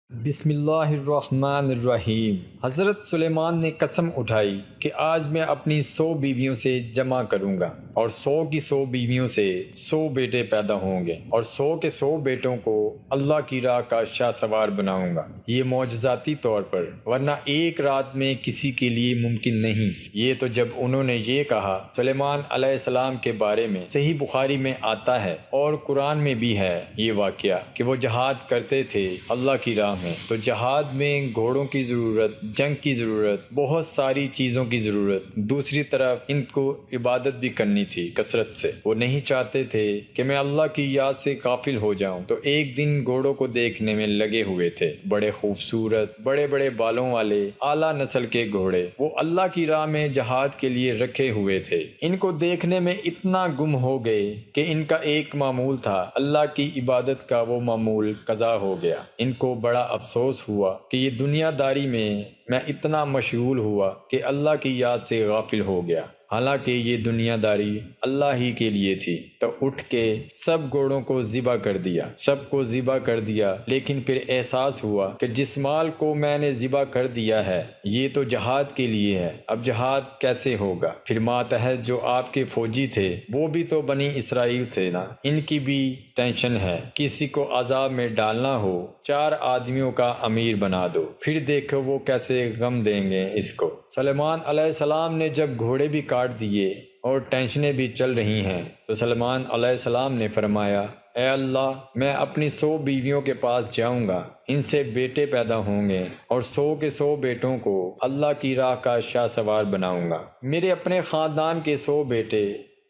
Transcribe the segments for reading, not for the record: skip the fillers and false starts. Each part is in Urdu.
بسم اللہ الرحمن الرحیم۔ حضرت سلیمان نے قسم اٹھائی کہ آج میں اپنی 100 بیویوں سے جمع کروں گا اور 100 کی 100 بیویوں سے 100 بیٹے پیدا ہوں گے اور 100 کے 100 بیٹوں کو اللہ کی راہ کا شاہ سوار بناؤں گا، یہ معجزاتی طور پر، ورنہ ایک رات میں کسی کے لیے ممکن نہیں۔ یہ تو جب انہوں نے یہ کہا، سلیمان علیہ السلام کے بارے میں صحیح بخاری میں آتا ہے اور قرآن میں بھی ہے یہ واقعہ کہ وہ جہاد کرتے تھے اللہ کی راہ میں، تو جہاد میں گھوڑوں کی ضرورت، جنگ کی ضرورت، بہت ساری چیزوں کی ضرورت، دوسری طرف ان کو عبادت بھی کرنی تھی کثرت سے۔ وہ نہیں چاہتے تھے کہ میں اللہ کی یاد سے غافل ہو جاؤں، تو ایک دن گھوڑوں کو دیکھنے میں لگے ہوئے تھے، بڑے خوبصورت، بڑے بڑے بالوں والے اعلیٰ نسل کے گھوڑے، وہ اللہ کی راہ میں جہاد کے لیے رکھے ہوئے تھے۔ ان کو دیکھنے میں اتنا گم ہو گئے کہ ان کا ایک معمول تھا، اللہ کی عبادت کا وہ معمول قضا ہو گیا۔ ان کو بڑا افسوس ہوا کہ یہ دنیا داری میں اتنا مشغول ہوا کہ اللہ کی یاد سے غافل ہو گیا، حالانکہ یہ دنیا داری اللہ ہی کے لیے تھی۔ تو اٹھ کے سب گھوڑوں کو ذبح کر دیا، سب کو ذبح کر دیا، لیکن پھر احساس ہوا کہ جس مال کو میں نے ذبح کر دیا ہے یہ تو جہاد کے لیے ہے، اب جہاد کیسے ہوگا؟ پھر ماتحت جو آپ کے فوجی تھے وہ بھی تو بنی اسرائیل تھے نا، ان کی بھی ٹینشن ہے، کسی کو عذاب میں ڈالنا ہو 4 آدمیوں کا امیر بنا دو، پھر دیکھو وہ کیسے غم دیں گے اس کو۔ سلیمان علیہ السلام نے جب گھوڑے بھی کاٹ دیے اور ٹینشنیں بھی چل رہی ہیں تو سلیمان علیہ السلام نے فرمایا، اے اللہ، میں اپنی 100 بیویوں کے پاس جاؤں گا، ان سے بیٹے پیدا ہوں گے اور 100 کے 100 بیٹوں کو اللہ کی راہ کا شاہ سوار بناؤں گا۔ میرے اپنے خاندان کے 100 بیٹے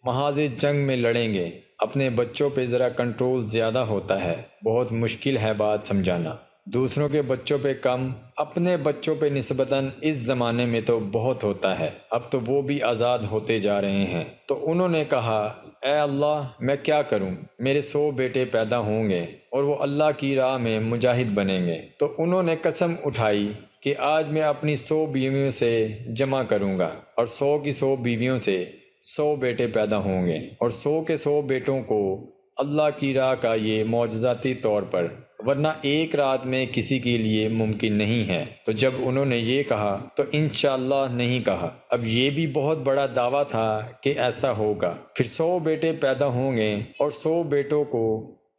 محاذ جنگ میں لڑیں گے۔ اپنے بچوں پہ ذرا کنٹرول زیادہ ہوتا ہے، بہت مشکل ہے بات سمجھانا، دوسروں کے بچوں پہ کم، اپنے بچوں پہ نسبتاً اس زمانے میں تو بہت ہوتا ہے، اب تو وہ بھی آزاد ہوتے جا رہے ہیں۔ تو انہوں نے کہا، اے اللہ، میں کیا کروں؟ میرے 100 بیٹے پیدا ہوں گے اور وہ اللہ کی راہ میں مجاہد بنیں گے۔ تو انہوں نے قسم اٹھائی کہ آج میں اپنی 100 بیویوں سے جمع کروں گا اور 100 کی 100 بیویوں سے 100 بیٹے پیدا ہوں گے اور 100 کے 100 بیٹوں کو اللہ کی راہ کا، یہ معجزاتی طور پر، ورنہ ایک رات میں کسی کے لیے ممکن نہیں ہے۔ تو جب انہوں نے یہ کہا تو انشاءاللہ نہیں کہا، اب یہ بھی بہت بڑا دعویٰ تھا کہ ایسا ہوگا۔ پھر 100 بیٹے پیدا ہوں گے اور 100 بیٹوں کو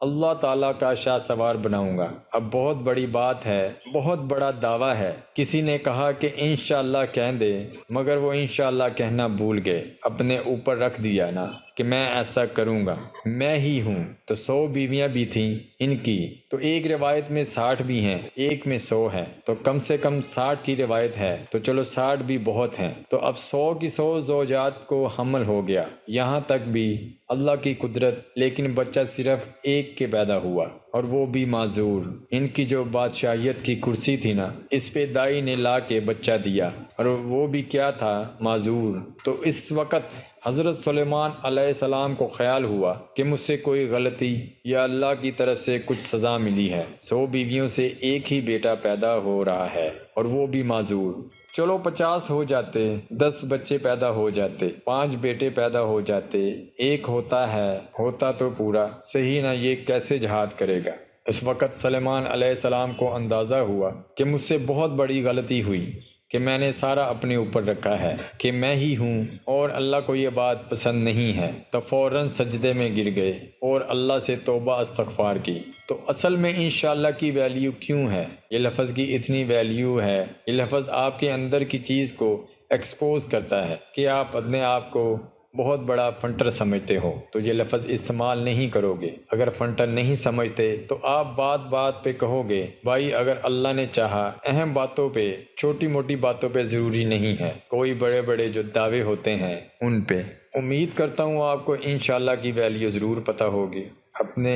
اللہ تعالیٰ کا شاہ سوار بناؤں گا۔ اب بہت بڑی بات ہے، بہت بڑا دعویٰ ہے۔ کسی نے کہا کہ انشاءاللہ کہہ دے، مگر وہ انشاءاللہ کہنا بھول گئے، اپنے اوپر رکھ دیا نا کہ میں ایسا کروں گا، میں ہی ہوں۔ تو 100 بیویاں بھی تھیں ان کی، تو ایک روایت میں 60 بھی ہیں، ایک میں 100 ہے، تو کم سے کم 60 کی روایت ہے، تو چلو 60 بھی بہت ہیں۔ تو اب 100 کی 100 زوجات کو حمل ہو گیا، یہاں تک بھی اللہ کی قدرت، لیکن بچہ صرف ایک کے پیدا ہوا اور وہ بھی معذور۔ ان کی جو بادشاہیت کی کرسی تھی نا، اس پہ دائی نے لا کے بچہ دیا اور وہ بھی کیا تھا؟ معذور۔ تو اس وقت حضرت سلیمان علیہ السلام کو خیال ہوا کہ مجھ سے کوئی غلطی یا اللہ کی طرف سے کچھ سزا ملی ہے، 100 بیویوں سے ایک ہی بیٹا پیدا ہو رہا ہے اور وہ بھی معذور۔ چلو 50 ہو جاتے، 10 بچے پیدا ہو جاتے، 5 بیٹے پیدا ہو جاتے، ایک ہوتا تو پورا صحیح نہ، یہ کیسے جہاد کرے گا؟ اس وقت سلیمان علیہ السلام کو اندازہ ہوا کہ مجھ سے بہت بڑی غلطی ہوئی کہ میں نے سارا اپنے اوپر رکھا ہے کہ میں ہی ہوں اور اللہ کو یہ بات پسند نہیں ہے۔ تو فوراً سجدے میں گر گئے اور اللہ سے توبہ استغفار کی۔ تو اصل میں انشاءاللہ کی ویلیو کیوں ہے؟ یہ لفظ کی اتنی ویلیو ہے، یہ لفظ آپ کے اندر کی چیز کو ایکسپوز کرتا ہے کہ آپ اپنے آپ کو بہت بڑا فنٹر سمجھتے ہو، تو یہ لفظ استعمال نہیں کرو گے۔ اگر فنٹر نہیں سمجھتے تو آپ بات بات پہ کہو گے، بھائی اگر اللہ نے چاہا، اہم باتوں پہ، چھوٹی موٹی باتوں پہ ضروری نہیں ہے، کوئی بڑے بڑے جو دعوے ہوتے ہیں ان پہ۔ امید کرتا ہوں آپ کو انشاءاللہ کی ویلیو ضرور پتہ ہوگی۔ اپنے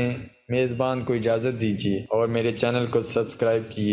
میزبان کو اجازت دیجیے اور میرے چینل کو سبسکرائب کیجیے۔